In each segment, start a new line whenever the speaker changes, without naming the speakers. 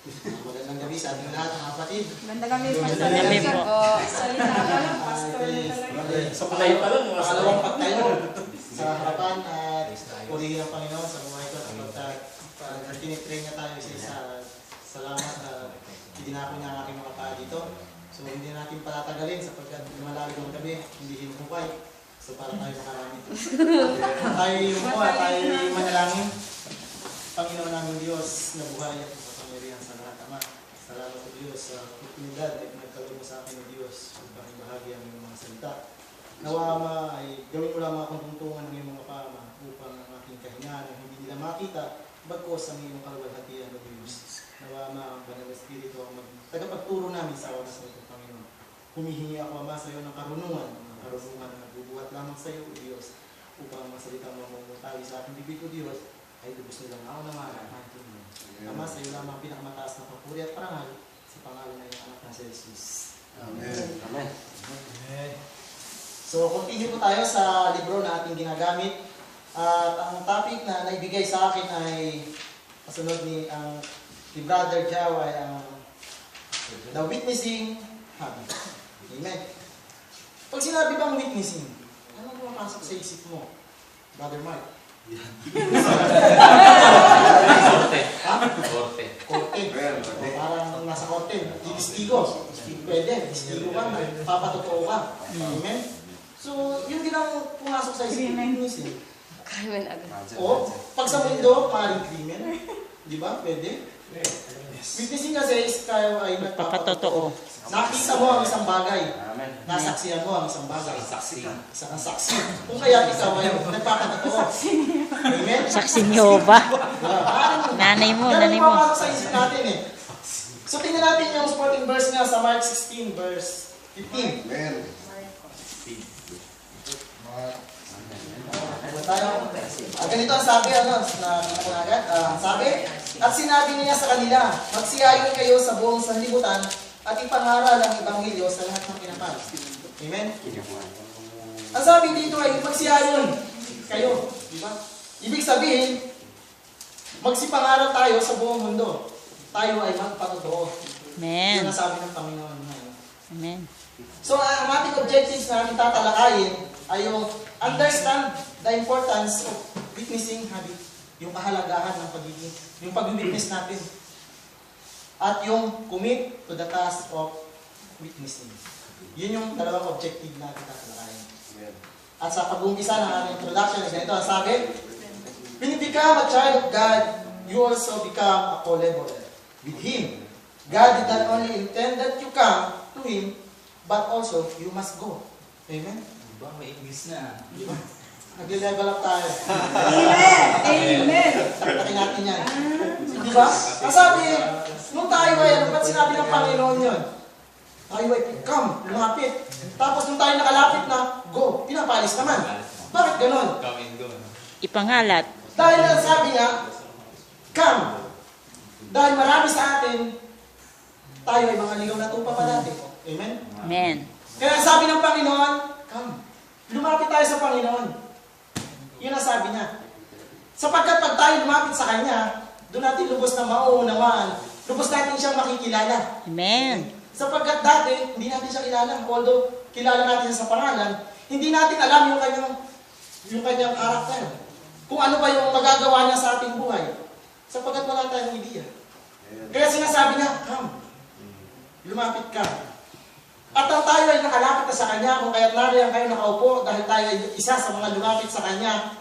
Magandang gabi sa ating lahat, mga kapatid.
Magandang gabi,
Magandang
gabi
gabi
po. Salita ka lang, pastor na talaga.
Sa pangalawang pagtayo sa harapan at purihin ang Panginoon sa buhay ko at tinitrain niya tayo isa-isa. Salamat at idinako niya ang aking mga paa dito. So hindi natin patatagalin sapagkat malalim ang gabi, hindi hinukay. So para tayo makarami. Tayo yumuko at tayo manalangin. Panginoon namin Diyos na buhay at kapangyarihan sa lahat. Ama, salamat po Diyos sa oportunidad at nagkaloob mo sa akin ng Diyos upang ibahagi ang iyong mga salita. Nawa Ama ay gawin mo lang mga kuntungtungan ng iyong mga pama upang ang aking kahingaan ay hindi nila makita bagkos ang iyong kaluwalhatian ng Diyos. Nawa Ama ang Banal na Espiritu ang tagapagturo namin sa oras na ito, Panginoon. Humihingi ako Ama sa iyo ng karunungan na nagbubuhat lamang sa iyo, Diyos, upang ang masalita mo mamutali sa aking bibig ko, Diyos, ay lubos nilang ako na maraming. Ama, sa iyo lamang pinakamataas na papuri at parangal sa pangalan ng iyong anak na si Jesus.
Amen. Amen.
Amen. So, continue po tayo sa libro na ating ginagamit. At ang topic na naibigay sa akin ay kasunod ni Brother Jao ay ang The Witnessing Habit. Amen. Pag sinabi bang witnessing, ano pumapasok sa isip mo? Brother Mark? Korte. Parang nasa korte. Distigo. Pwede. Distigo ka. Papatotoo ka. Amen? So, yun din ang pumasok sa isip. Witnessing.
Krimen agad.
O, pag sa mundo, maaaring krimen. Di ba? Pwede. Witnessing kasi is kayo ay nagpapatotoo. Nakita mo ang isang bagay. Nasaksiyan mo ang isang bagay. Isang saksi. Kung kaya ikaw ay nagpapatotoo. Amen?
Saksi niyo ba? Nanay mo, nanay mo.
Ganun sa isip natin eh. So tingnan natin yung supporting verse nga sa Mark 16 verse 15.
Amen.
Ganito ang sabi, sabi, at sinabi niya sa kanila, magsiyayon kayo sa buong sanlibutan at ipangaral ang Ebanghelyo sa lahat ng pinapal. Amen? Ang sabi dito ay magsiyayon kayo. Diba? Ibig sabihin, magsipangaral tayo sa buong mundo. Tayo ay magpatotoo.
Amen.
Yun ang sabi ng Panginoon.
Amen.
So, ang ating objectives na natin tatalakayin ay yung understand the importance of witnessing habit. Yung kahalagahan ng pagiging, yung pag-witness natin. At yung commit to the task of witnessing. Yun yung dalawang objective natin tatalakayin. At sa pag-umpisa ng ating introduction, ganito ang sabi, when you become a child of God, you also become a co-laborer with Him. God did not only intend that you come to Him, but also you must go. Amen?
Diba? May English na.
Diba? Nag-level up tayo.
Amen! Amen!
Takin natin yan. Diba? Ang sabi, nung tayo ay, ba't sinabi ng Panginoon yun? Tayo ay, come, lumapit. Tapos nung tayo nakalapit na, go, pinapalis naman. Bakit ganon?
Come and go.
Ipangalat.
Dahil ang sabi nga, come. Dahil marami sa atin, tayo ay mga ligaw na tupa pa dati. Amen?
Amen.
Kaya sabi ng Panginoon, come. Lumapit tayo sa Panginoon. Yun ang sabi niya. Sapagkat pag tayo lumapit sa Kanya, doon natin lubos na mauunawaan. Lubos natin siyang makikilala.
Amen.
Sapagkat dati, hindi natin siya kilala. Although, kilala natin siya sa pangalan, hindi natin alam yung kanyang karakter. Kung ano ba yung magagawa niya sa ating buhay. Sapagkat wala tayong idea. Kaya sinasabi niya, come. Lumapit ka. At ang tayo ay nakalapit na sa Kanya, kung kaya't nariyan kayo nakaupo dahil tayo ay isa sa mga lumapit sa Kanya,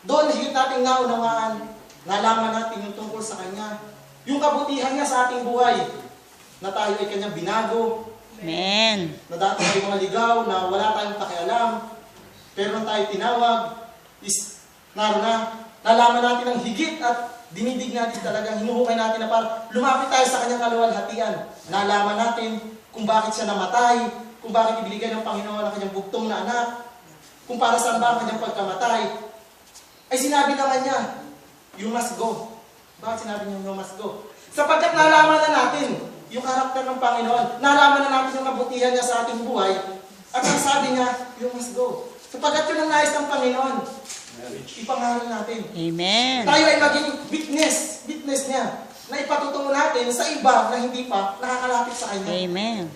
doon higit nating naunawaan, nalaman natin yung tungkol sa Kanya, yung kabutihan niya sa ating buhay, na tayo ay Kanyang binago,
Amen.
na dati ay mga ligaw, na wala tayong pakialam, pero nung tayo tinawag, is naroon na, nalaman natin ang higit at dinidig natin talagang hinuhukay natin na para lumapit tayo sa Kanyang kaluwalhatian. Nalaman natin kung bakit siya namatay, kung bakit ibinigay ng Panginoon ang Kanyang bugtong na anak, kung para saan ba ang Kanyang pagkamatay. Ay sinabi naman niya, you must go. Bakit sinabi niya, you must go? Sapagkat nalaman na natin yung karakter ng Panginoon, nalaman na natin yung kabutihan niya sa ating buhay, at ang sabi niya, you must go. Sapagkat yun ang nais ng Panginoon. Ipangaral natin.
Amen.
Tayo ay maging witness niya. na ipatutuo natin sa iba na hindi pa nakakalapit sa Kanya.
Amen.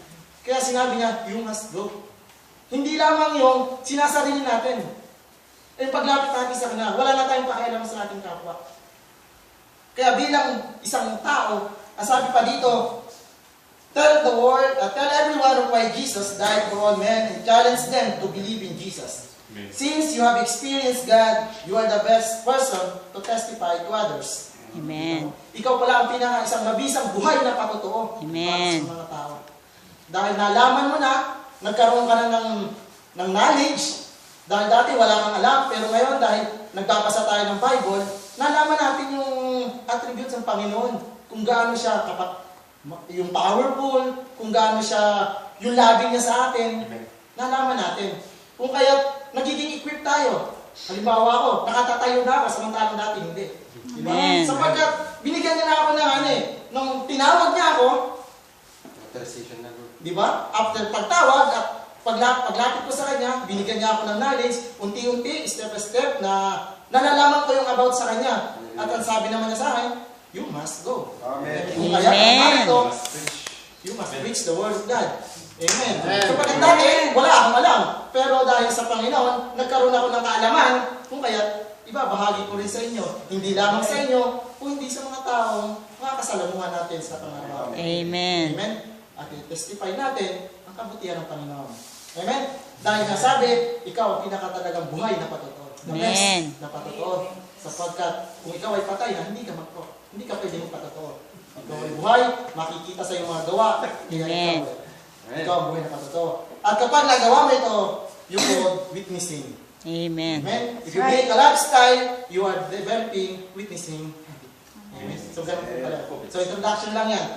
Kaya sinabi niya, you must go. Hindi lamang yung sinasarili natin. Eh paglapit natin sa Kanya, wala na tayong pakialam sa ating kapwa. Kaya bilang isang tao, sabi pa dito, tell everyone why Jesus died for all men and challenge them to believe in Jesus.
Amen.
Since you have experienced God, you are the best person to testify to others.
Amen.
Ikaw pala ang isang mabisang buhay na patotoo
Amen.
para sa mga tao. Dahil nalaman mo na, nagkaroon ka na ng knowledge, dahil dati wala kang alam, pero ngayon dahil nagbabasa tayo ng Bible, nalaman natin yung attributes ng Panginoon, kung gaano siya yung powerful, kung gaano siya yung loving niya sa atin, nalaman natin. Kung kaya nagiging equipped tayo, halimbawa ako, nakatatayo na ako, samantalang dati hindi. Diba?
Amen.
Sapagkat binigyan niya na ako ng nung tinawag niya ako,
Authorization na, Lord.
di ba? After pagtawag at paglapit ko sa kanya, binigyan niya ako ng knowledge, unti-unti, step by step, na nalalaman ko yung about sa kanya. At ang sabi naman niya sa akin, you must go.
Amen.
Kung kaya,
Amen.
ito, you must preach the word of God. Amen. So pagkat dati, wala akong alam. Pero dahil sa Panginoon, nagkaroon ako ng kaalaman, kung kaya, ibabahagi ko rin sa inyo. Hindi lamang sa inyo, kung hindi sa mga taong makakasalamuhan natin sa pangaraw.
Amen.
Amen. At i-testify natin ang kabutihan ng Panginoon. Amen. Dahil nasabi, ikaw ang pinakatalagang buhay na patotoo. The best
Amen.
na patotoo. Sapagkat kung ikaw ay patay na hindi ka pwede mong patotoo. Ikaw ay buhay, makikita sa iyong mga gawa. Kaya
Amen.
ikaw ang buhay na patotoo. At kapag nagawa mo ito, you call witnessing.
Amen.
Amen. If you make a lifestyle, you are developing witnessing. Amen. So, ganun po pala. So, introduction lang yan.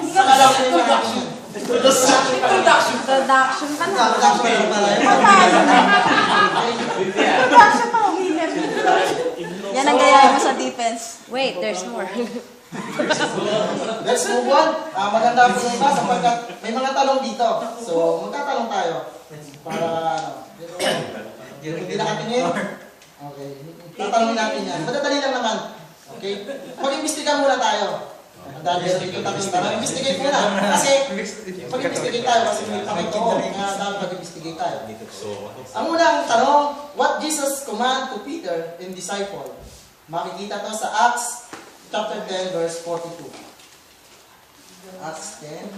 Saka lang yung introduction.
Introduction ka na.
Introduction lang pala yan.
Introduction pa, winner.
Yan ang gaya mo sa defense.
Wait, there's more.
Let's move on. Maganda po yung iba sapagkat may mga tanong dito. So, magtatanong tayo. Para, hindi nakatingin. Okay. Tatanungin natin yan. Madadali lang naman. Okay? Mag-imbestiga muna tayo. Ang dami sa dito tanong. Investigate muna. Kasi, mag-investigate tayo kasi may pakito. Nga dami mag-investigate tayo. Ang unang tanong, what Jesus command to Peter and disciple? Makikita to sa Acts chapter 10 verse 42. Acts 10.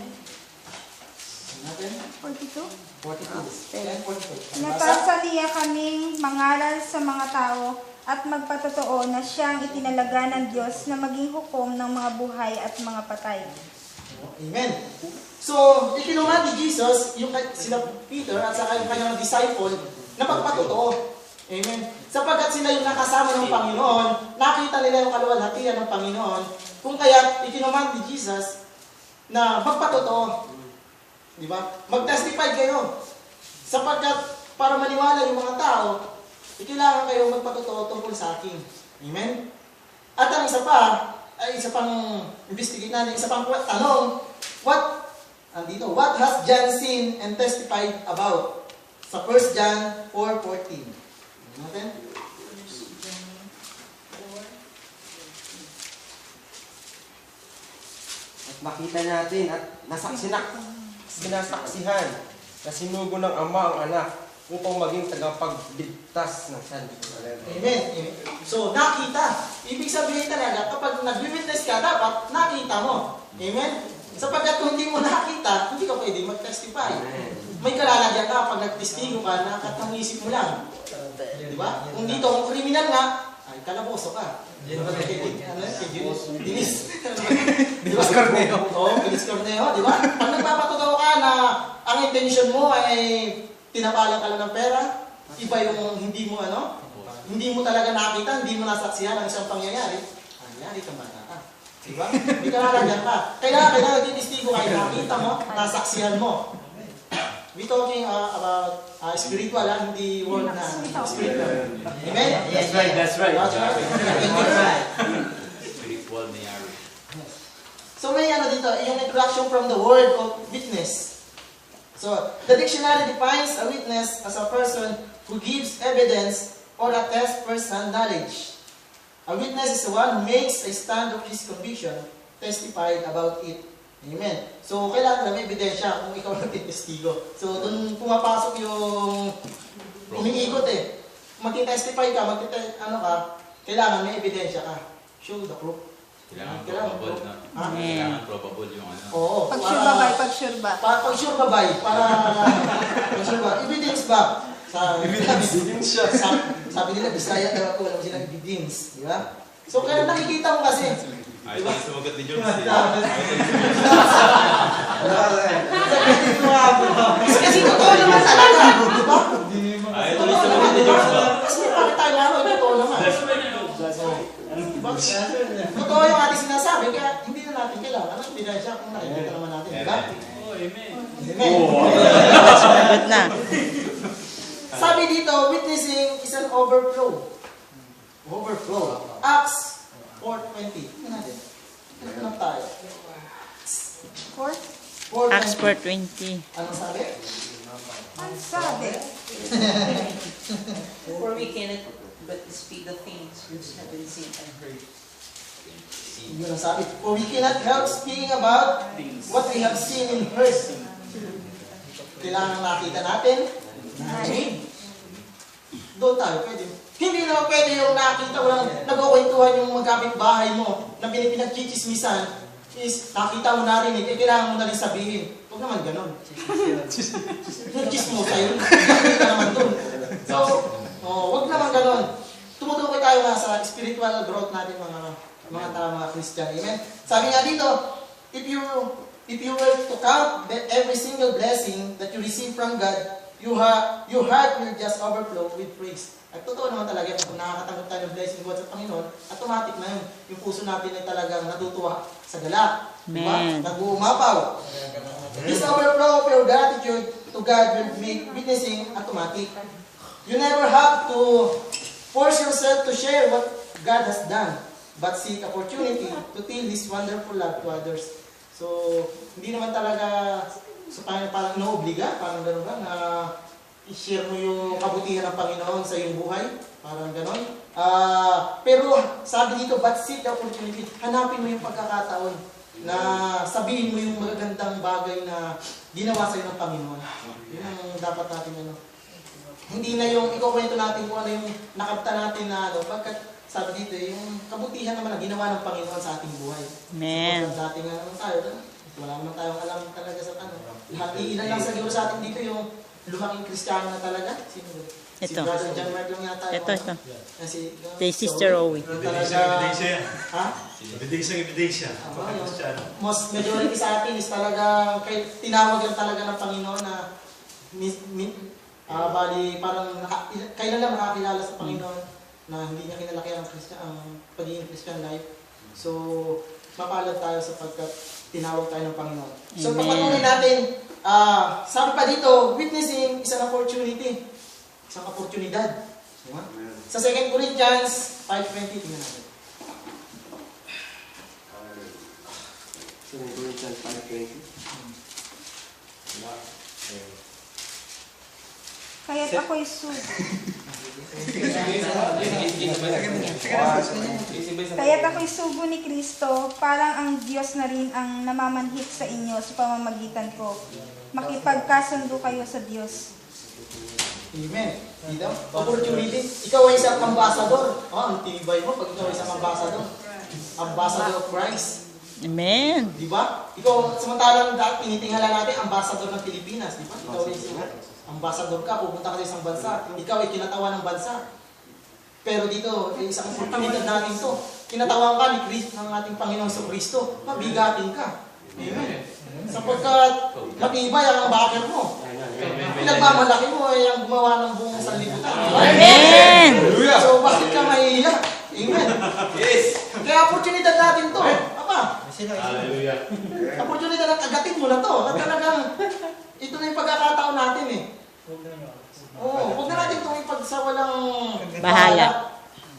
Natin?
42?
42. 10:42.
Napasa niya kaming mangaral sa mga tao at magpatotoo na siyang itinalaga ng Diyos na maging hukom ng mga buhay at mga patay.
Amen. So, ikinuman ni Jesus, yung sila Peter at saka yung kanyang disciple, na magpatotoo. Amen. Sapagkat sila yung nakasama ng Panginoon, nakita nila yung kaluwalhatian ng Panginoon, kung kaya ikinuman ni Jesus na magpatotoo. Di ba? Mag-testify kayo. Sapagkat para maniwala yung mga tao, kailangan kayo magpatotoo tungkol sa akin. Amen? At ang isa pa, ay isa pang investigate natin, isa pang tanong, what has John seen and testified about? Sa 1 John 4:14. Natin?
At makita natin at sinasaksihan na sinugo ng Ama ang Anak upang maging tagapagligtas ng sanlibutan.
Amen. So, nakita. Ibig sabihin talaga, kapag nag-witness ka, dapat nakita mo. Amen? Sapagkat kung hindi mo nakita, hindi ka pwede mag-testify. May kalalagyan ka pag nagtestigo ka, nakatanisip mo lang. Di ba? Kung dito, kung kriminal nga, ay kalaboso ka. Dinis. Dinis Corneo. Oo, Dinis Corneo, di ba? Pag nagpapatotoo ka na ang intention mo ay tinapalan ka lang ng pera, iba yung hindi mo hindi mo talaga nakita, hindi mo nasaksihan ang isang pangyayari, nangyari kang bata ka. Diba? Hindi ka lalagyan ka. Kailangan nagtitistigo kayo, nakita mo, nasaksihan mo. We talking about spiritual, hindi word na spiritual. Amen?
That's right.
That's right.
Spiritual mayari.
So may dito, yung introduction from the word of witness. So, the dictionary defines a witness as a person who gives evidence or attests first-hand knowledge. A witness is the one who makes a stand of his conviction, testified about it. Amen. So, kailangan na may ebidensya kung ikaw nagtitestigo. So, doon pumapasok yung umiikot eh. Magti-testify ka, kailangan may ebidensya ka. Show the proof.
Kailangan probable na.
Ha?
Kailangan probable yung ano.
Oo.
Pag-sure ba ba? Pag-sure ba?
Pag-sure ba ba? Pag-sure ba? Evidence ba? Sabi nila, Bisaya daw ako, alam silang evidence. Di ba? So, kaya nakikita mo kasi.
Ayaw tayo sumagot ni George.
Kasi totoo naman talaga. Di ba?
Ayaw tayo sumagot ni George ba?
Kasi bakit tayo naroon? Totoo naman. Diba? Totoo yung ating sinasabi, kaya hindi na natin kailangan ng ebidensya kung nakikita naman natin. Diba? Amen.
Sagot na.
Sabi dito, witnessing is an overflow. Overflow. Acts 4:20. Tingnan natin. Tingnan lang tayo. 4:20.
Acts 4:20.
Anong sabi?
Ang sabi.
For we cannot but speak the things which have been seen and heard.
Yun ang sabi. For we cannot help speaking about what we have seen and heard. Kailangan nakita natin. Narinig. Doon tayo pwede. Hindi naman pwede yung nakita, walang nagkukwentuhan yung magkapit bahay mo na pinagchichismisan is nakita mo narinig, kailangan mo na rin sabihin. Huwag naman ganon. Nagchismo sa'yo. Hindi ka naman doon. So, huwag naman ganon. Tumutukoy tayo nga sa spiritual growth natin mga Christian. Amen? Sabi nga dito, if you were to count every single blessing that you receive from God, your heart will just overflow with praise. At totoo naman talaga, kung nakakatanggap tayo ng blessing God sa Panginoon, automatic na yun. Yung puso natin ay talagang natutuwa sa galak. Diba? Nag-uumapaw. This overflow of your gratitude to God will make witnessing automatic. You never have to force yourself to share what God has done, but seek opportunity to tell His wonderful love to others. So, hindi naman talaga parang ino-obliga, parang gano'n ba, na i-share mo yung kabutihan ng Panginoon sa iyong buhay. Parang gano'n. Pero sabi dito, but seek the opportunity. Hanapin mo yung pagkakataon na sabihin mo yung magagandang bagay na ginawa sa iyo ng Panginoon. Yun ang dapat natin Hindi na yung ikukwento natin kung ano yung nakapta natin na pagkat sabi dito, yung kabutihan naman na ginawa ng Panginoon sa ating buhay.
Amen.
Dati nga naman tayo, wala naman tayong alam talaga sa ilan lang siguro sa atin dito yung lumaking Kristiyano na talaga. Sino ba? Si
Ito.
Brother John Mark lang yata.
Ito.
Si
Sister Owie.
Ha?
Ebidensya.
Most majority sa atin is talaga, tinawag lang talaga ng Panginoon na bali parang kailan lang nakakilala sa Panginoon na hindi niya kinalakihan ang pagiging Christian life. So, mapalad tayo sapagkat tinawag tayo ng Panginoon. So, papatuloy natin, sabi pa dito, witnessing is an opportunity. Isang oportunidad. Diba? Sa 2 Corinthians 5:20, tingnan natin.
2 Corinthians 5:20.
Kaya't ako'y sugo. Kaya't ako'y sugo ni Kristo, parang ang Diyos na rin ang namamanhik sa inyo sa pamamagitan ko. Makipagkasundo kayo sa Diyos.
Amen. Dito, opportunity. Ikaw ay isang ambassador. Ang tibay mo pag ikaw ay isang ambassador. Ambassador of Christ.
Amen.
Di ba? Ikaw, samantalang dati, tinitingala natin, ambassador ng Pilipinas. Di ba? Ikaw ay ambassador ka, pupunta ka sa isang bansa. Ikaw ay kinatawa ng bansa. Pero dito, isang oportunidad natin to. Kinatawan ka ni Kristo, ng ating Panginoong sa Kristo. Mabigatin ka. Amen. Sapagkat matibay ang backer mo. Pinagmamalaki mo ay ang gumawa ng buong sanlibutan.
Amen.
So, bakit ka mahihiya? Amen. Yes. Kaya oportunidad natin to. Apa?
Hallelujah.
Oportunidad na agatin mo na to. At talagang, ito na yung pagkakataon natin eh. Oo, huwag na natin itong ipagsawalang
Bahala.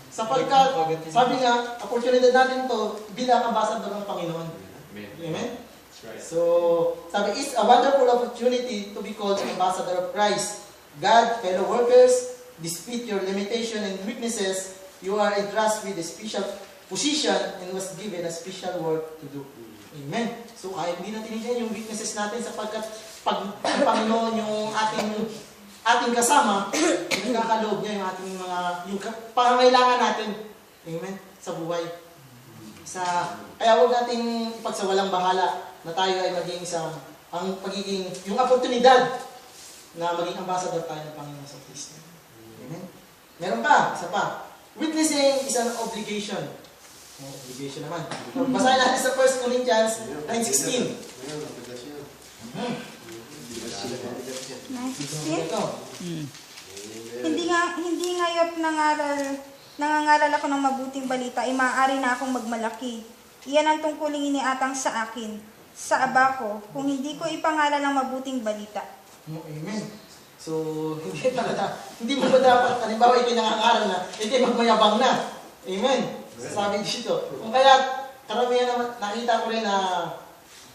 Sapagkat, sabi nga, oportunidad natin to bilang ambassador ng Panginoon. Amen? So, sabi, it's a wonderful opportunity to be called an ambassador of Christ. God, fellow workers, despite your limitation and weaknesses, you are entrusted with a special position and was given a special work to do. Amen. So kahit hindi natin hindihan yung weaknesses natin sapagkat pag ang Panginoon yung ating kasama, nagkakaloob niya yung ating yung pangangailangan natin. Amen. Sa buhay. Kaya huwag nating ipagsawalang bahala na tayo ay maging yung oportunidad na maging ambassador tayo ng Panginoon sa Kristo. Amen. Meron pa, isa pa. Witnessing is an obligation. Obligation naman. Basahin natin sa 1 Corinthians 9:16.
9:16?
Ito.
Hindi ngayon nangangaral ako ng mabuting balita, ay maaari na akong magmalaki. Iyan ang tungkuling iniatang sa akin, sa aba ko, kung hindi ko ipangaral ng mabuting balita.
Amen. So, hindi mo ba dapat, halimbawa ito'y nangangaral na, ito'y magmayabang na. Amen. Sabi dito. Kung kaya, karamihan naman, nakita ko rin na,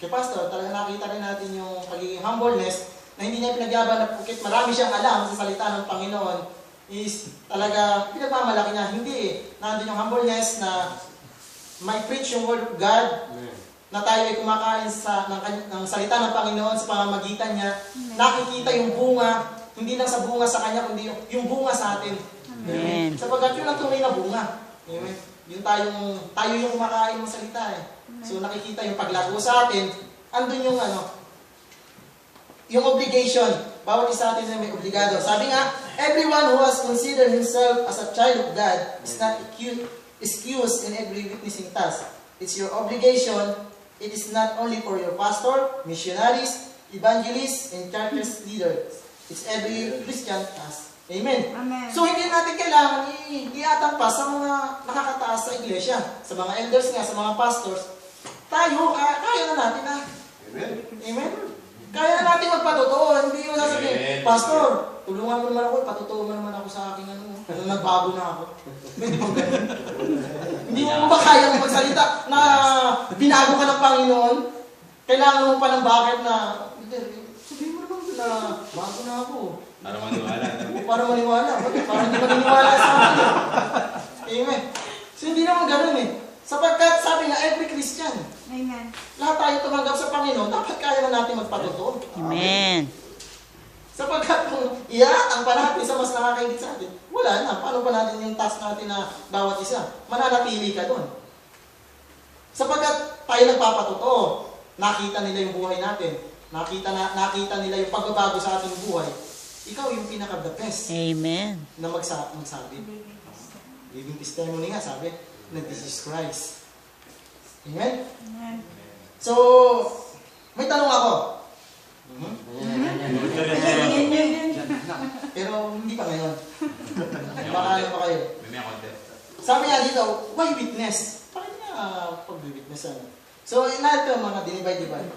kay Pastor, talaga nakita rin natin yung pagiging humbleness, na hindi niya pinagyaban na pukit, marami siyang alam sa salita ng Panginoon, is talaga, pinagmamalaki niya. Hindi eh. Nandun yung humbleness na may preach yung word of God, na tayo ay kumakain ng salita ng Panginoon sa pamamagitan niya. Nakikita yung bunga, hindi lang sa bunga sa Kanya, kundi yung bunga sa atin.
Amen.
Sapagkat yun ang tunay na bunga. Amen. Yung tayo yung kumakain ng salita eh. So nakikita yung paglago sa atin, andun yung obligation. Bawat isa atin na may obligado. Sabi nga, everyone who has considered himself as a child of God is not excused in every witnessing task. It's your obligation. It is not only for your pastor, missionaries, evangelists, and church leaders. It's every Christian task. Amen.
Amen.
So hindi natin kailangan iatang pa sa mga nakakataas sa iglesia, sa mga elders nga, sa mga pastors. Tayo, kaya na natin na. Amen. Amen. Kaya na natin magpatotoo. Hindi yung sasabihin, Pastor, tulungan mo naman ako, patotoo mo naman ako sa akin nagbago na ako. Hindi mo ganun. Hindi mo ba kaya magsalita na binago ka ng Panginoon? Kailangan mo pa ng bakit na, sabihin mo naman na bago na ako.
Para maniwala.
Para maniwala. Bakit? Para hindi maniniwala sa akin. Amen. So hindi naman ganun eh. Sapagkat sabi nga, every Christian,
Amen.
lahat tayo tumanggap sa Panginoon, dapat kaya na natin magpatotoo.
Amen.
Sapagkat kung iatang pa natin sa mas nakakaingit sa atin, wala na. Paano pa natin yung task natin na bawat isa? Mananatili ka doon. Sapagkat tayo nagpapatotoo, nakita nila yung buhay natin, nakita nila yung pagbabago sa ating buhay, ikaw yung pinaka-the best
Amen.
na magsabi. Living testimony nga, sabi, na this is Christ. Amen?
Amen.
So, may tanong ako. Pero hindi pa ngayon. Baka ano pa kayo.
May content.
Sabi nga dito, why witness? Bakit nga pag-witnessan? So, natin mga dinivide-divide.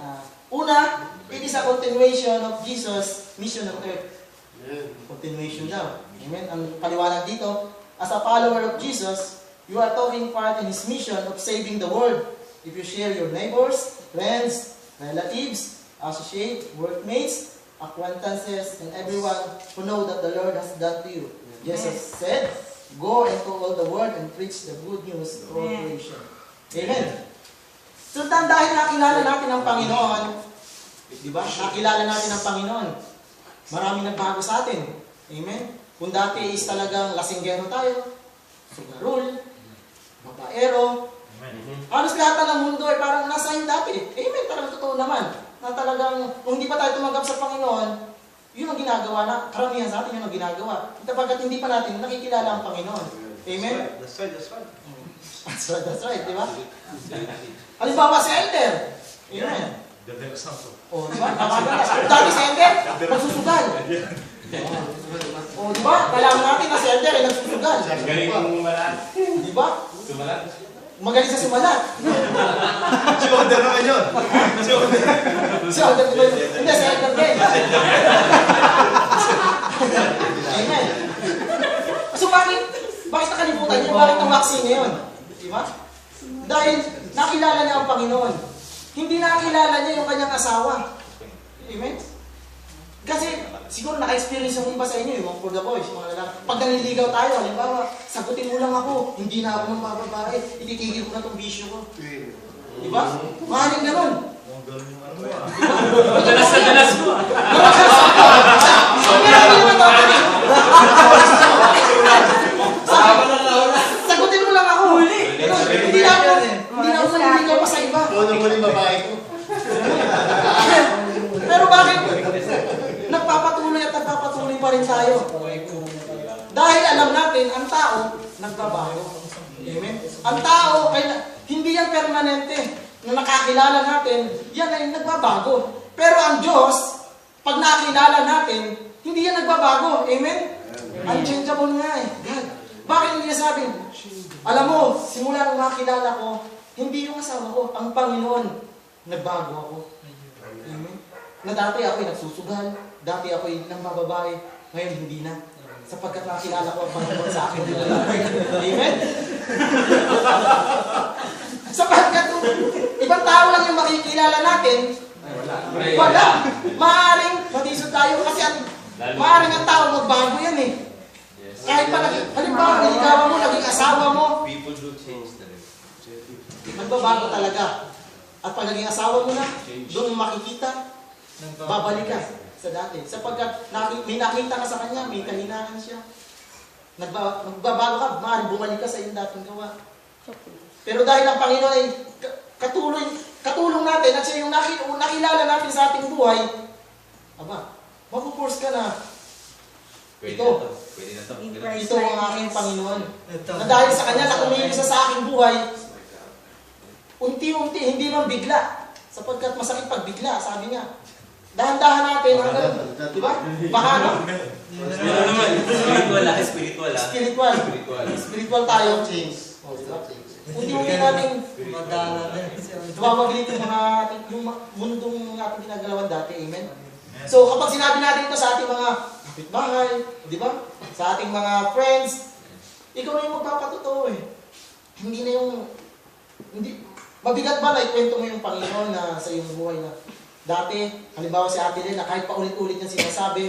Una, it is a continuation of Jesus' mission on earth. Continuation daw. Amen? Ang paliwanag dito, as a follower of Jesus, you are taking part in His mission of saving the world. If you share your neighbors, friends, relatives, associates, workmates, acquaintances, and everyone who know that the Lord has done to you. Jesus said, go into all the world and preach the good news to all creation. Amen. So dahil nakilala natin ang Panginoon, di ba? Nakilala natin ang Panginoon. Marami nagbago sa atin. Amen. Kung dati is talagang lasinggero tayo, sugarol, babaero, halos lahat ng mundo ay parang nasa yun dati. Amen. Talagang totoo naman. Na talagang, kung hindi pa tayo tumanggap sa Panginoon, yun ang ginagawa na, karamihan sa atin yun ang ginagawa. Pagkat hindi pa natin nakikilala ang Panginoon. Amen?
That's right.
That's right, di ba? Halimbawa si Elder. Amen. O, di ba? Dati si Elder, nagsusugal. O, di ba? Kailangan natin na si Elder ay nagsusugal.
Galing kong malat.
Di ba?
Sumalat.
Magaling sa sumalat.
Si Wonder naman yun.
Si Elder, hindi, si Elder din. Amen. So bakit nakalimutan niya? Bakit ang vaccine ngayon? Di ba? Dahil nakilala niya ang Panginoon. Hindi nakilala niya yung kanyang asawa. Amen? Kasi siguro naka-experience yung iba sa inyo, yung mga for the boys, yung mga lalaki. Pag naniligaw tayo, halimbawa, sagutin mo lang ako, hindi na ako magbababae, ititigil ko na itong bisyo ko. Di ba? Mahaling ganun.
Madalas na dalas mo.
Sagutin mo lang ako. Hindi na ako naniligaw pa sa iba.
Ano mo yung babae ko?
Pero bakit? Nagpapatuloy at nagpapatuloy pa rin tayo. Dahil alam natin, ang tao, nagbabago. Amen? Ang tao, hindi yan permanente. Nung nakakilala natin, yan ay nagbabago. Pero ang Diyos, pag nakilala natin, hindi yan nagbabago. Amen? Unchangeable nga eh. God. Bakit hindi niya sabi? Alam mo, simula nung makilala ko, hindi yung asawa ko, ang Panginoon, nagbago ako. Amen? Na dati ako'y nagsusugal, dati ako'y nang bababae, ngayon hindi na. Sapagkat nakilala ko ang Panginoon sa akin. Amen? Sapagkat ibang tao lang yung makikilala natin, wala. Maaaring matisod tayo kasi maaaring ang tao magbago yan eh. Kahit pa halimbawa, naligawan mo, naging asawa mo,
People do change the
magbabago talaga. At pag naging asawa mo na, doon mo makikita, babalik ka sa dati. Sapagkat may nakita ka sa kanya, may kahinaan siya. Magbabago ka, maaaring bumalik ka sa iyong dating gawa. Pero dahil ang Panginoon ay katulong natin at siya yung nakilala natin sa ating buhay, mapuforce ka na. Ito ang aking Panginoon. Na dahil sa Kanya na kumilisa sa aking buhay, unti-unti, hindi man bigla. Sapagkat masakit pag bigla, sabi nga. Dahan-dahan natin hanggang, di ba? Baka no? Spiritual tayo. Unti-unti natin dumabaglit yung mundong ating ginagalawan dati. Amen? So kapag sinabi natin ito sa ating mga kapitbahay, di ba? Sa ating mga friends, ikaw na yung magpapatotoo eh. Hindi na yung, mabigat ba na ikwento mo yung Panginoon na sa iyong buhay na dati, halimbawa si Ate Len, na kahit pa ulit-ulit niya sinasabi,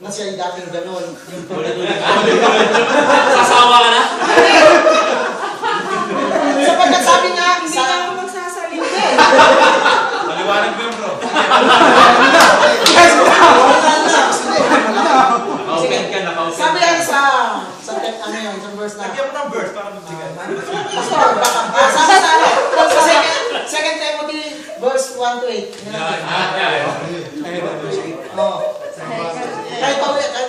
na siya ay dating ganon.
Sasawa ka na?
Sapagkat sabi niya,
Hindi na ako magsasalita.
Maliwanag mo yun, bro.
sabi yan sa verse na,
Lagyan mo ng verse para magsigan.
Pastor, sabi sa 2 Timothy verse 1 to 8. Kahit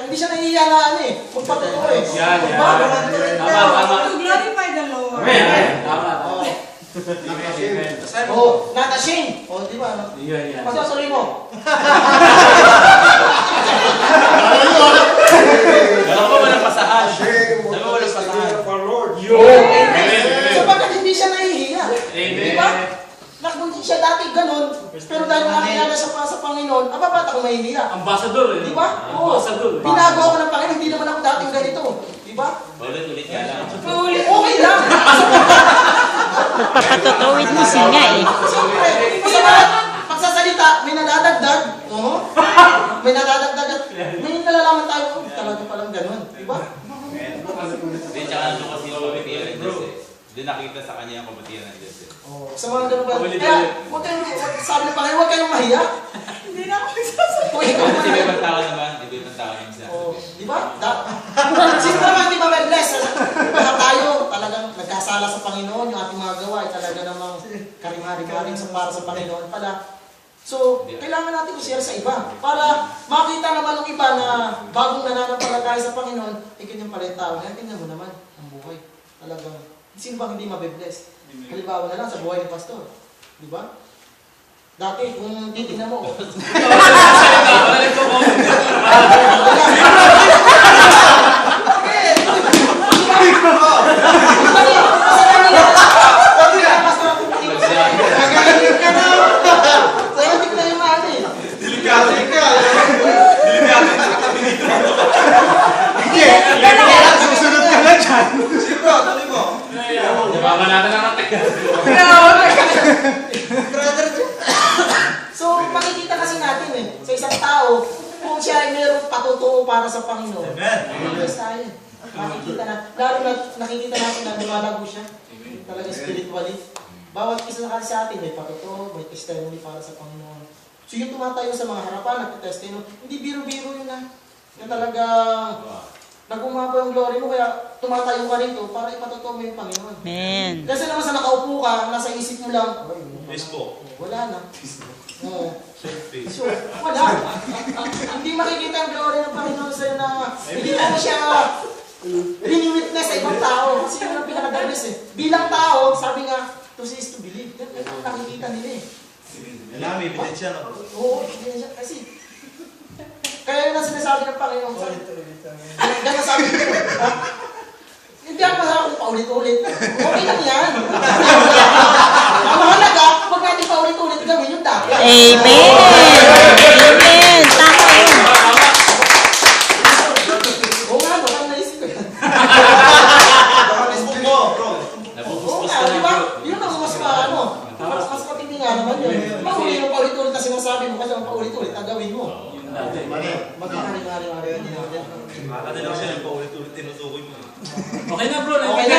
hindi siya nahihiya na magpatuto eh.
To glorify the Lord.
Not ashamed. Di ba? Pastor, sorry mo.
Alam mo, walang pasahan. Alam mo, walang pasahan.
Sapagkat hindi siya nahihiya. Di ba? Kung siya dati ganun, pero dahil nakakilala siya pa sa Panginoon, ba't ako mahihiya?
Ambassador eh.
Di ba? Oo.
Ambassador.
Binago ako ng Panginoon, hindi naman ako dating ganito. Di ba?
Ulit-ulit ka lang.
Okay lang.
Magpapatotoo witnessing nga eh.
Siyempre, pagsasalita, may nadadagdag. May nadadagdag at may nalalaman tayo, talaga palang ganun. Di ba?
Hindi, tsaka ano kasi yung kabutihan ng Diyos eh. Hindi nakita sa kanya yung kabutihan ng Diyos eh.
Sa mga ganun ba? Kaya, sabi ng Panginoon, huwag kayong mahiya.
Hindi na ako magsasalita.
Kung ikaw
Kasi may
mahiya.
ibang tao naman, ibang tao naman siya.
Di ba? Sino naman di ba may bless? Lahat tayo talagang nagkasala sa Panginoon, yung ating mga gawa ay talaga namang karing-haring para sa Panginoon pala. So, kailangan natin i-share sa iba para makita naman ng iba na bagong nananampalataya sa Panginoon, ganyan pala yung tao. Tingnan mo naman ang buhay. Talagang, sino bang hindi mabe-bless? Halimbawa na lang sa buhay ng pastor. Di ba? Dati, kung titignan mo,
Susunod ka na dyan.
Yabaman natin ang atik.
So, makikita kasi natin sa isang tao, totoo para sa Panginoon. Yes, tayo. Makikita na, lalo na nakikita natin na lumalago siya. Talaga spiritually. Bawat isa na kasi sa atin, may patotoo, may testimony para sa Panginoon. So yung tumatayo sa mga harapan, nagtitestimony, hindi biro-biro yun na. Yung talagang nag-umapa yung glory mo, kaya tumatayo ka rito para ipatotoo mo yung Panginoon.
Amen.
Kasi naman sa nakaupo ka, nasa isip mo lang,
Facebook.
wala na. Oo. So, wala. Hindi makikita ang glory ng Panginoon sa'yo na hindi mo siya witness sa ibang tao. Kasi yun ang pinaka-darness eh. Bilang tao, sabi nga, to see is to believe. Yan ang nakikita nila eh.
May ebidensya, no?
Oo, ebidensya. Kasi, kaya yun ang sinasabi ng Panginoon sa gano'n sabi ko, hindi ako masarap paulit-ulit. Okay lang yan. Ang mahalaga, huwag natin paulit-ulit gawin yung dati.
Amen. Amen. Tama yun.
Oo nga, no, ang naisip ko yan.
Facebook mo, bro.
Oo
Napupuspos
nga,
ka
di
na,
ba?
bro.
Yun ang mas mas matindi nga naman yun. Mahuli yung paulit-ulit na sinasabi mo kasi ang paulit-ulit ang gawin mo. Magkakari-kari-kari din natin.
Makakati lang siya ng paulit-ulit tinutukoy mo.
Okay na bro,
Okay na.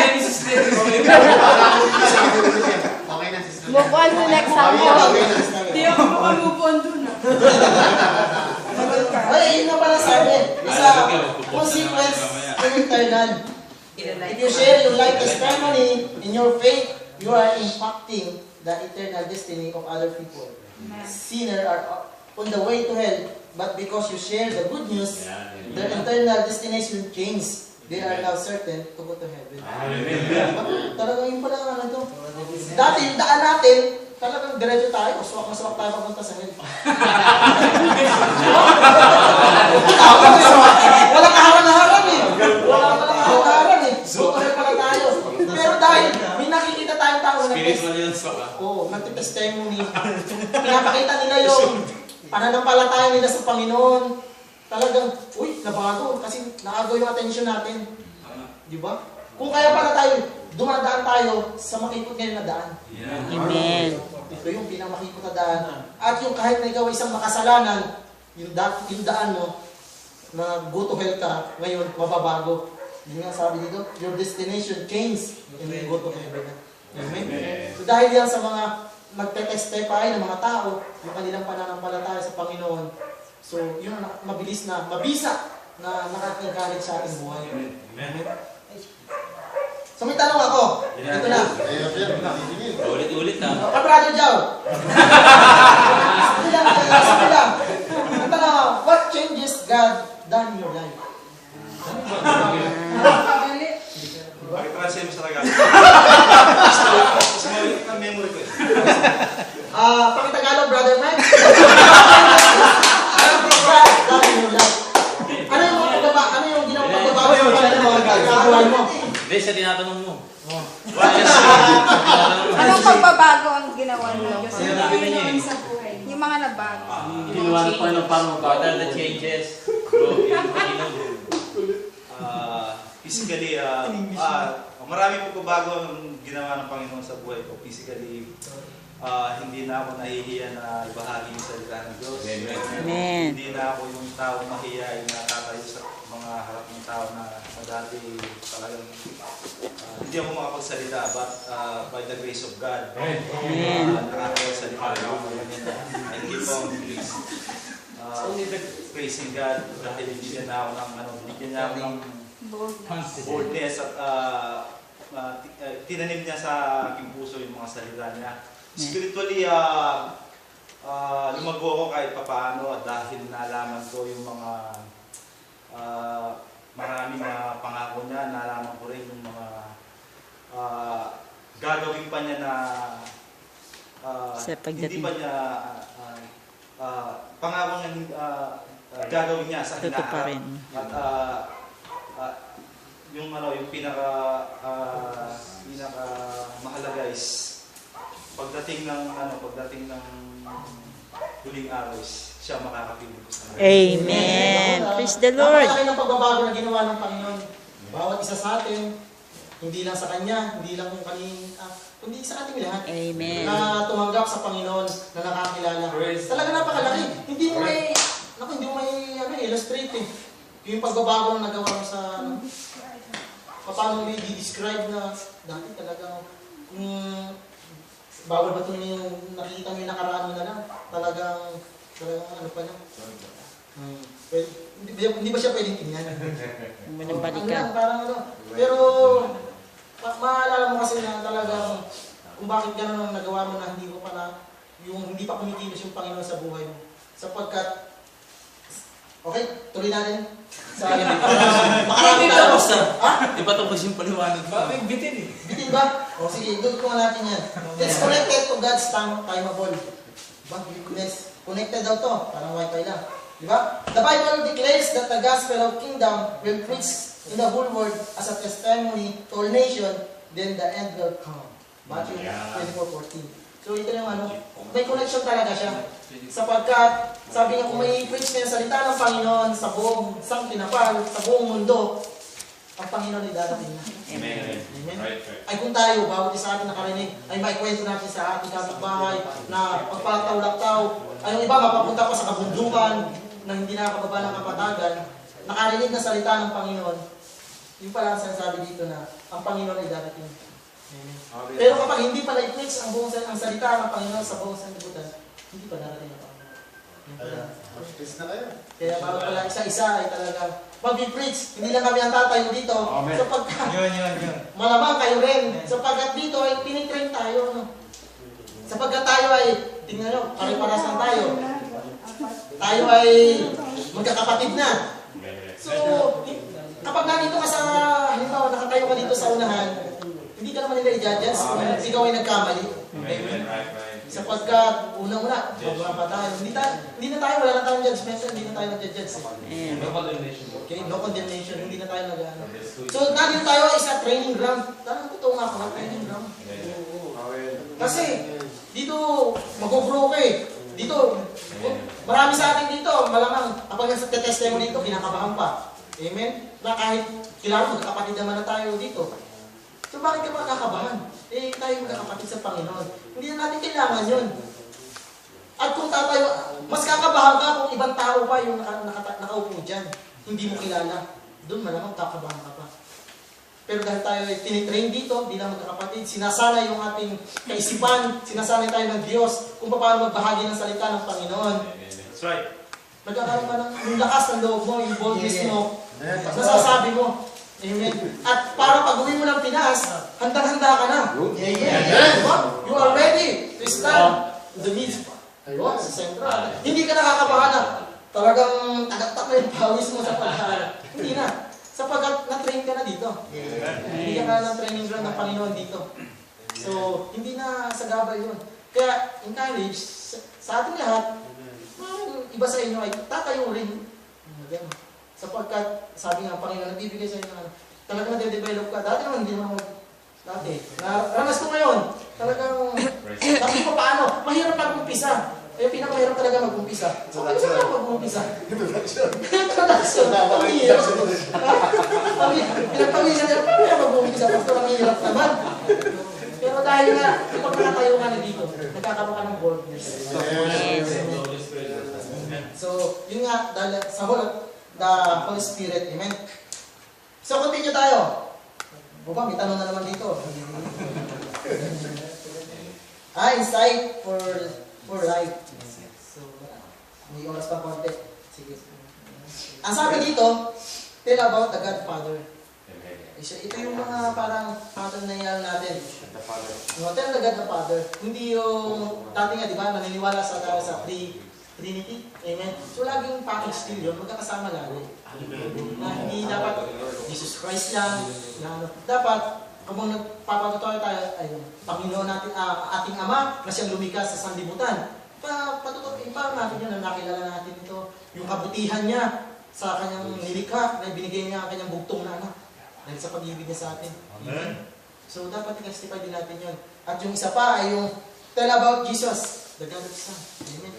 Move on to next subject. Hindi ako makamove on dun ah.
Ay, yun na pala sabi. Isa, consequence eternal. If you share your life testimony in your faith, you are impacting the eternal destiny of other people. Sinners are on the way to hell, but because you share the good news, their eternal destination changed. They are now certain to go to heaven. Talagang yun pala ang ano to. Dati yung daan natin, talagang diretso tayo. Swak na swak tayo papunta sa hell. Walang kaharang-harang eh. Walang kaharang eh. So, pala tayo. Pero dahil may nakikita tayong tao na
Spiritual yun, swak.
Oo, nagtitestimony. Pinapakita nila yung pananampalataya nila sa Panginoon. Talagang, uy, nabago. Kasi naagaw yung attention natin. Di ba? Kung kaya pala tayo, dumadaan tayo sa makikot ngayon na daan.
Amen.
Ito yung pinamakikot na daan. At yung kahit na ikaw ay isang makasalanan, yung daan mo, na go to hell ka, ngayon, mababago. Yun nga sabi dito, your destination change and you go to heaven. Amen? So dahil yan sa mga nagte-testify ng mga tao, yung kanilang pananampalataya sa Panginoon, so yun ang mabilis na, mabisa na nakaka-encourage sa ating buhay. Amen? So may tanong ako. Ito na.
Ulit-ulit na.
Brother Joe. Sabi lang. Ang tanong, what changes God done in your life?
Bakit translate mo sa Tagalog? Sumawit ang memory ko eh.
Pakitagalog, Brother Mike. God in your life. Ano yung mga pagbaba? Ano yung ginawang pagbabago sa pagbabago mo?
Hindi, siya tinatanong mo.
Anong pagbabago ang ginawa mo?
Sino sabi niya eh?
Sa buhay.
Yung mga nabago.
Ginawa na po ng
What are the changes? Bro, yung Panginoon.
Physically, marami pagbabago ang ginawa ng Panginoon sa buhay ko. Physically, hindi na ako nahihiya na ibahagi yung salita ng Diyos.
Amen.
Hindi na ako yung tao mahihiya na tatayo sa mga harap ng tao na dati talagang hindi ako makapagsalita, but by the grace of God, nakakapagsalita ako. I keep on praising God dahil binigyan na ako ng binigyan niya ako ng boldness at tinanim niya sa aking puso yung mga salita niya. Spiritually, lumago ako kahit papaano at dahil nalaman ko yung mga maraming mga pangako niya, nalaman ko rin yung mga gagawin pa niya na hindi pa niya pangako niya gagawin niya sa hinaharap. At yung pinaka mahalaga is pagdating ng huling araw is siya makakapiling ko sa mga.
Amen. Praise the Lord.
Napakalaki ng pagbabago na ginawa ng Panginoon. Bawat isa sa atin, hindi lang sa Kanya, hindi lang kung kundi sa ating lahat.
Amen.
Na tumanggap sa Panginoon, na nakakilala. Talaga napakalaki. Hindi mo may illustrate eh. Yung pagbabago na nagawa mo sa ano, paano mo i-describe na dati talagang kung bawal ba ito yung nakikita mo yung nakaraan mo na lang, talagang ano pa lang. Hindi ba siya pwedeng tingnan?
Ano balikan?
Parang ano. Pero maalala mo kasi na talagang kung bakit gano'n ang nagawa mo na hindi mo pa na yung hindi pa kumikilos yung Panginoon sa buhay mo. Sapagkat okay, tuloy natin. Sa akin.
Hindi tapos na.
Ha?
Di pa tapos yung paliwanag.
Bakit bitin eh?
Bitin ba? O sige, doon ko natin yan. It's connected to God's timeable. Diba? Connected daw to. Parang wifi lang. Diba? The Bible declares that the gospel of kingdom will preach in the whole world as a testimony to all nations, then the end will come. Matthew 24:14. So ito yung ano, may connection talaga siya. Sapagkat, sabi niya kung may preach na yung salita ng Panginoon sa buong sangkinapal, sa buong mundo, ang Panginoon ay darating na.
Amen.
Amen.
Right.
Ay kung tayo, bawat isa atin nakarinig, ay maikwento natin sa ating kapitbahay na pagpataw-laktaw, ay yung iba mapapunta pa sa kabundukan na hindi nakakababa ng kapatagan, nakarinig na salita ng Panginoon, yung pala ang sinasabi dito na ang Panginoon ay darating. Amen. Pero kapag hindi pa na-preach ang buong ang salita ng Panginoon sa buong sanlibutan, hindi pa darating ang Panginoon. Kaya bawat pala isa-isa ay talagang mag-preach. Hindi lang kami ang tatay mo dito. Sapagkat malamang kayo rin. Sapagkat dito ay tinitrain tayo. No? Sapagkat tayo ay, tingnan nyo, pare-paras lang tayo. Tayo ay magkakapatid na. So, kapag nandito ka sa, halimbawa, nakatayo ka dito sa unahan, hindi ka naman nila i-judge kung ikaw ay nagkamali.
Amen. Right.
Sapagkat, unang-una, bababa pa tayo. Hindi na tayo, wala na tayong judgmental, hindi na tayo nag-judge.
No condemnation.
Okay, no condemnation, hindi na tayo nag-ano. So, nandito tayo ay sa training ground. Talagang totoo nga ako, training ground. Kasi, dito, mag-grow ka eh. Dito, marami sa atin dito, malamang, kapag nasa-test mo dito, kinakabahan pa. Amen? Na kahit, kailangan magkakapatid naman na tayo dito. So bakit ka makakabahan? Eh, tayo magkakapatid sa Panginoon. Hindi na natin kailangan yun. At kung tatayo, mas kakabahan ka kung ibang tao pa yung nakaupo dyan. Hindi mo kilala. Doon malamang kakabahan ka pa. Pero dahil tayo ay tinitrain dito, bilang magkakapatid, sinasanay yung ating kaisipan, sinasanay tayo ng Diyos kung paano magbahagi ng salita ng Panginoon.
That's right.
Nagkakaroon ka ng lakas ng loob mo, yung boldness mo, nasasabi mo. Amen. At para pag-uwi mo ng Pinas, handang-handa ka na. Amen. You are ready to stand in the midst. Ayun, sa sentral. Hindi ka nakakabahan na talagang tagaktak na yung pawis mo sa pagkahan. Hindi na. Sapagkat na-train ka na dito. Hindi ka na ng training ground ng Panginoon dito. So, hindi na sagabal yun. Kaya, encourage sa ating lahat, iba sa inyo ay tatayo rin. Sapagkat, sabi nga, Panginoon, nagbibigay sa inyo na talagang nade-develop ka. Dati naman, hindi naman dati. Ranas ko ngayon, talagang, sabi ko paano, mahirap mag-umpisa. Eh, pinakamahirap talaga mag-umpisa. So, ano saan ako mag-umpisa? Introduction. Pamihirap. Pinagpawisan nila, paano yan mag-umpisa? Pastor, ang hirap naman. Pero dahil nga, kapag nakatayo ka na dito, nagkakaroon ka ng boldness. So, yun nga, dahil sa the Holy Spirit. Amen? So, continue tayo. O ba, may tanong na naman dito. Insight for life. So, may oras pa konti. Sige. Ang sabi dito, tell about the Godfather. Ito yung mga parang pattern na yan natin. Tell the Godfather. Hindi yung, dati nga, di ba, naniniwala sa Trinity. Amen. So, laging package deal yun, magkakasama lagi. Na hindi dapat Jesus Christ lang. Na, dapat, kung nagpapatutuwa tayo, ay Panginoon natin, ating Ama, na siyang lumikas sa sanlibutan. Patutuwa natin yun, na nakilala natin ito. Yung kabutihan niya sa kanyang nilikha, na ibinigay niya ang kanyang bugtong na anak. Dahil sa pag-ibig niya sa atin. Amen. So, dapat i-testify din natin yun. At yung isa pa ay yung tell about Jesus, the God of Son. Amen.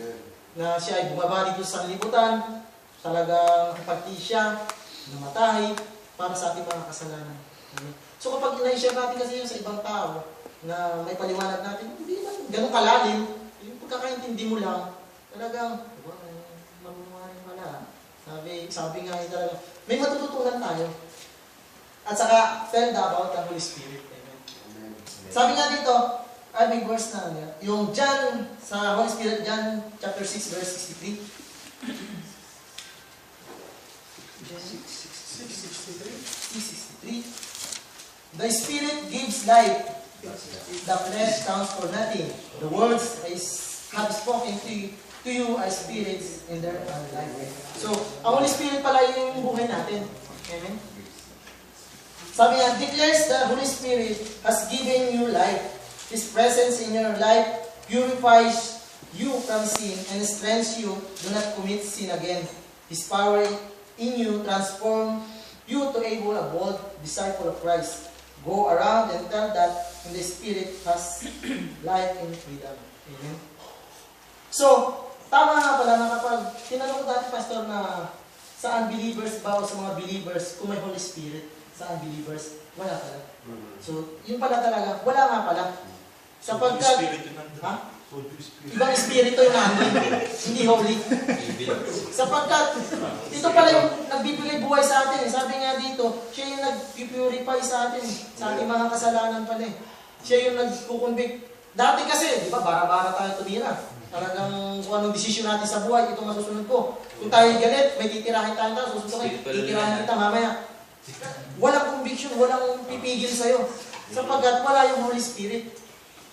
Na siya ay bumaba dito sa libutan, talagang kapagti siya, namatay, para sa ating mga kasalanan. So kapag ina-share natin kasi yun sa ibang tao, na may paliwanag natin, hindi naman ganun kalalim, yung pagkakaintindi mo lang, talagang, mabuhay pala. Sabi nga talaga, may matututunan tayo. At saka, tell about the Holy Spirit. Amen. Sabi nga dito, may verse na yung John, sa Holy Spirit, John chapter 6, verse 63. 63. The Spirit gives life. The flesh counts for nothing. The words I have spoken to you are spirits in their own life. So, ang Holy Spirit pala yung buhay natin. Amen? Sabi nga, declares the Holy Spirit has given you life. His presence in your life purifies you from sin and strengthens you. Do not commit sin again. His power in you transform you to a bold disciple of Christ. Go around and tell that in the Spirit has life and freedom. Amen? So, tama nga pala na kapag tinanong ko dati, Pastor, na sa unbelievers ba o sa mga believers, kung may Holy Spirit, sa unbelievers, wala pala. So, yun pala talaga, wala nga pala. Sapagkat, ibang espiritu yung namin, hindi holy. Sapagkat, ito pala yung nagbibigay buhay sa atin. Sabi nga dito, siya yung nag-purify sa atin, sa ating mga kasalanan pala. Siya yung nagkukonvict. Dati kasi, di ba, bara-bara tayo tumira. Talagang kung anong desisyon natin sa buhay, ito masusunod ko. Kung tayo galit, may titirahin tayo, susunod ko, titirahin kita mamaya. Walang conviction, walang pipigil sa'yo. Sapagkat wala yung Holy Spirit.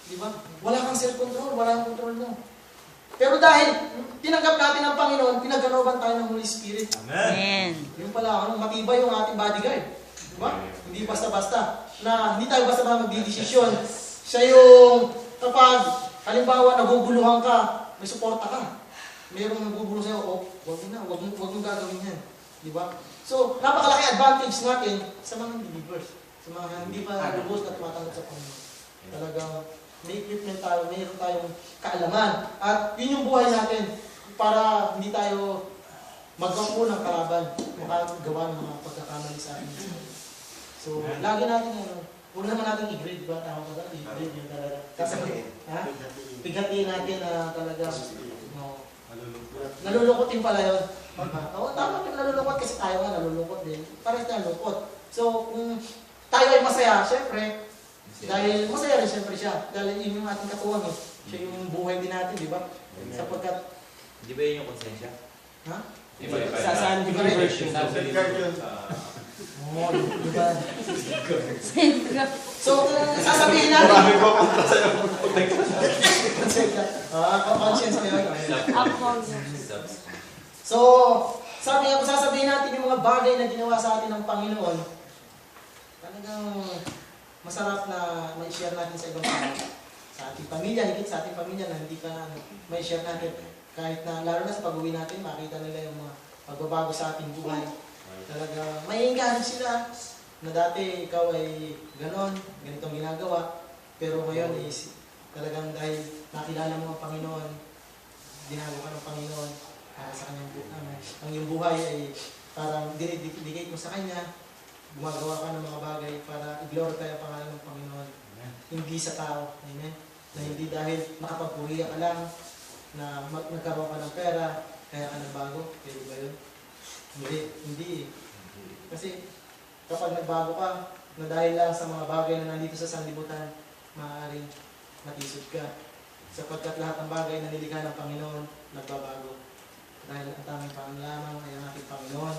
Di ba? Wala kang self-control, wala kang control mo. Pero dahil tinanggap natin ang Panginoon, pinagkalooban tayo ng Holy Spirit.
Amen.
Yung pala, matibay yung ating bodyguard. Di ba? Hindi basta-basta. Na hindi tayo basta-basta magdidesisyon. Siya yung kapag, halimbawa, naguguluhan ka, may suporta ka. Mayroong nagugulo sa'yo, wag mong gagawin yan. Di ba? So, napakalaki advantage natin sa mga believers. Sa mga hindi pa lubos na tumatanggap sa Panginoon. Talagang may equipment tayo, mayroon tayong kaalaman. At yun yung buhay natin para hindi tayo magkampo ng kalaban, makagawa ng mga pagkakamali sa atin. So, lagi natin, huwag naman natin i-grade ba? Tama ba? I-grade yun talaga. Kasi, pigatiin natin na talaga, nalulukotin pala yun. Oo, tama yung nalulukot kasi tayo nga nalulukot din. Parang nalulukot. So, kung tayo ay masaya, syempre, dahil masaya rin siyempre siya. Dahil yun yung ating katuwang eh. Siya yung buhay din natin, di ba? Sapagkat...
Di ba yun yung konsensya?
Ha?
Sa unbelievers yun.
Oo, di ba? So, kung sasabihin natin... Conscience na yun. So, sabi nga, kung sasabihin natin yung mga bagay na ginawa sa atin ng Panginoon, talagang masarap na ma-share natin sa ibang tao. Sa ating pamilya, higit sa ating pamilya na hindi pa ma-share natin. Kahit na, lalo na sa pag-uwi natin, makita nila yung mga pagbabago sa ating buhay. Talaga, maiingahan sila na dati ikaw ay ganon, ganitong ginagawa. Pero ngayon is talagang dahil nakilala mo ang Panginoon, dinago ka ng Panginoon para sa kanyang buhay. Ang iyong buhay ay parang dinidicate mo sa Kanya, gumagawa ka ng mga bagay para i-glorify ang pangalan ng Panginoon. Hindi sa tao. Amen? Na hindi dahil makapagpuriya ka lang, na nagkaroon ka ng pera, kaya ka nagbago. Pero ba yun? Hindi. Kasi kapag nagbago ka, na dahil lang sa mga bagay na nandito sa sanlibutan, maaaring matisod ka. Sapagkat lahat ng bagay na nilikha ng Panginoon, nagbabago. Dahil ang tamang panglamang ay ang ating Panginoon,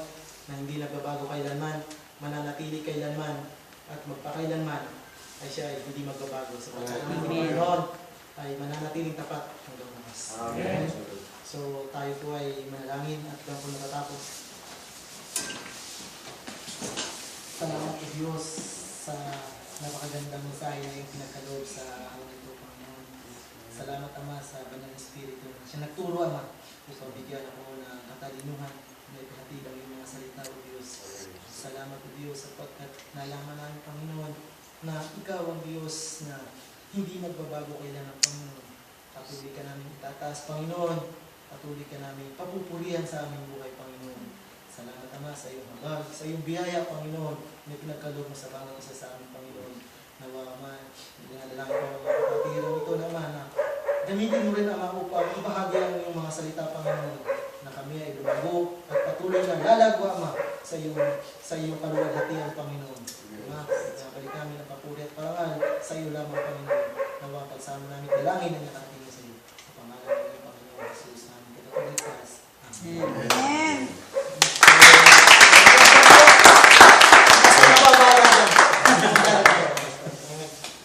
na hindi nagbabago kailanman, mananatili kailanman, at magpakailanman, ay siya ay hindi magbabago. Sapagkat ang Panginoon ay mananatiling tapat hanggang wakas. Amen. So tayo po ay manalangin at hanggang po natatapos. Salamat po Diyos sa napakagandang mensahe na yung pinagkaloob sa araw nito, Panginoon. Salamat Ama sa Banal Espiritu. Siya nagturo Ama, upang bigyan ako ng katalinuhan na ipahatid ang iyong mga salita o Diyos. Salamat po Diyos sapagkat nalaman namin Panginoon na Ikaw ang Diyos na hindi nagbabago kailangan Panginoon. Patuloy ka namin itataas Panginoon. Patuloy ka namin papupurihan sa aming buhay Panginoon. Salamat Ama sa iyong habag, sa iyong biyaya Panginoon na pinagkaloob mo sa bawat isa sa aming Panginoon. Nawa Ama, dinadalangin ko ang mga kapatiran ito naman na gamitin mo rin Ama upang ibahagi ang iyong mga salita Panginoon na kami ay lumago at patuloy na lalagwa, Ama, sa iyong kaluwalhatian, Panginoon. Ama, nabalik namin ang papuri at parangal sa iyo lamang, Panginoon. Nawa pagsama namin dalangin na nakarating sa iyo. Sa pangalan ng Panginoon Jesus namin kita pagligtas. Amen.